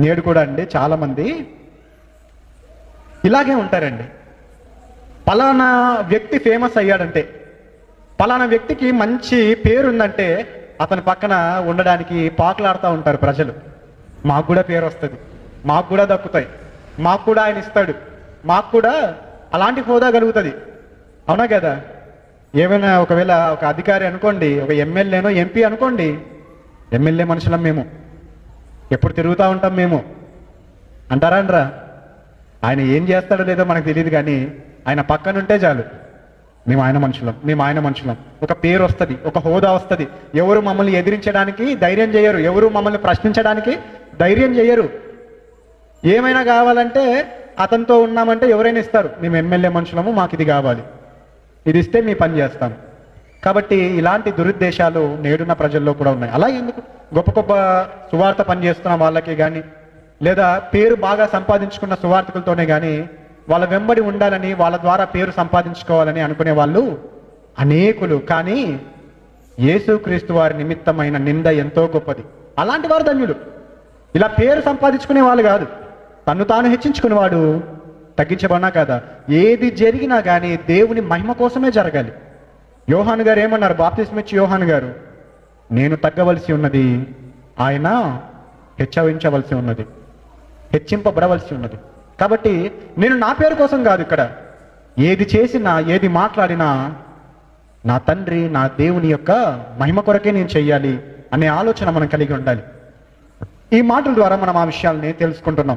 నేడు కూడా అండి చాలామంది ఇలాగే ఉంటారండి. పలానా వ్యక్తి ఫేమస్ అయ్యాడంటే, పలానా వ్యక్తికి మంచి పేరుందంటే అతని పక్కన ఉండడానికి పాకులాడుతూ ఉంటారు ప్రజలు. మాకు కూడా పేరు వస్తుంది, మాకు కూడా దక్కుతాయి, మాకు కూడా ఆయన ఇస్తాడు, మాకు కూడా అలాంటి హోదా కలుగుతుంది. అవునా కదా? ఏమైనా ఒకవేళ ఒక అధికారి అనుకోండి, ఒక ఎమ్మెల్యేనో ఎంపీ అనుకోండి, ఎమ్మెల్యే మనుషులం మేము, ఎప్పుడు తిరుగుతూ ఉంటాం మేము అంటారా అనరా? ఆయన ఏం చేస్తాడో లేదో మనకు తెలియదు, కానీ ఆయన పక్కనుంటే చాలు మేము ఆయన మనుషులం, మేము ఆయన మనుషులం. ఒక పేరు వస్తుంది, ఒక హోదా వస్తుంది. ఎవరు మమ్మల్ని ఎదిరించడానికి ధైర్యం చేయరు, ఎవరు మమ్మల్ని ప్రశ్నించడానికి ధైర్యం చేయరు. ఏమైనా కావాలంటే అతనితో ఉన్నామంటే ఎవరైనా ఇస్తారు. మేము ఎమ్మెల్యే మనుషులము, మాకు ఇది కావాలి, ఇది ఇస్తే మీ పని చేస్తాం. కాబట్టి ఇలాంటి దురుద్దేశాలు నేడున్న ప్రజల్లో కూడా ఉన్నాయి. అలా ఎందుకు గొప్ప గొప్ప సువార్త పనిచేస్తున్న వాళ్ళకి కానీ, లేదా పేరు బాగా సంపాదించుకున్న సువార్తకులతోనే కానీ వాళ్ళ వెంబడి ఉండాలని, వాళ్ళ ద్వారా పేరు సంపాదించుకోవాలని అనుకునే వాళ్ళు అనేకులు. కానీ యేసుక్రీస్తు వారి నిమిత్తమైన నింద ఎంతో గొప్పది. అలాంటి వారు ధన్యులు. ఇలా పేరు సంపాదించుకునే వాళ్ళు కాదు, తన్ను తాను హెచ్చించుకునేవాడు తగ్గించబడినా కదా. ఏది జరిగినా కానీ దేవుని మహిమ కోసమే జరగాలి. యోహాను గారు ఏమన్నారు? బాప్తిస్మిచ్చి యోహాను గారు, నేను తగ్గవలసి ఉన్నది, ఆయన హెచ్చరించవలసి ఉన్నది, హెచ్చింపబడవలసి ఉన్నది. కాబట్టి నేను నా పేరు కోసం కాదు, ఇక్కడ ఏది చేసినా ఏది మాట్లాడినా నా తండ్రి, నా దేవుని యొక్క మహిమ కొరకే నేను చెయ్యాలి అనే ఆలోచన మనం కలిగి ఉండాలి. ఈ మాటల ద్వారా మనం ఆ విషయాల్ని తెలుసుకుంటున్నాం.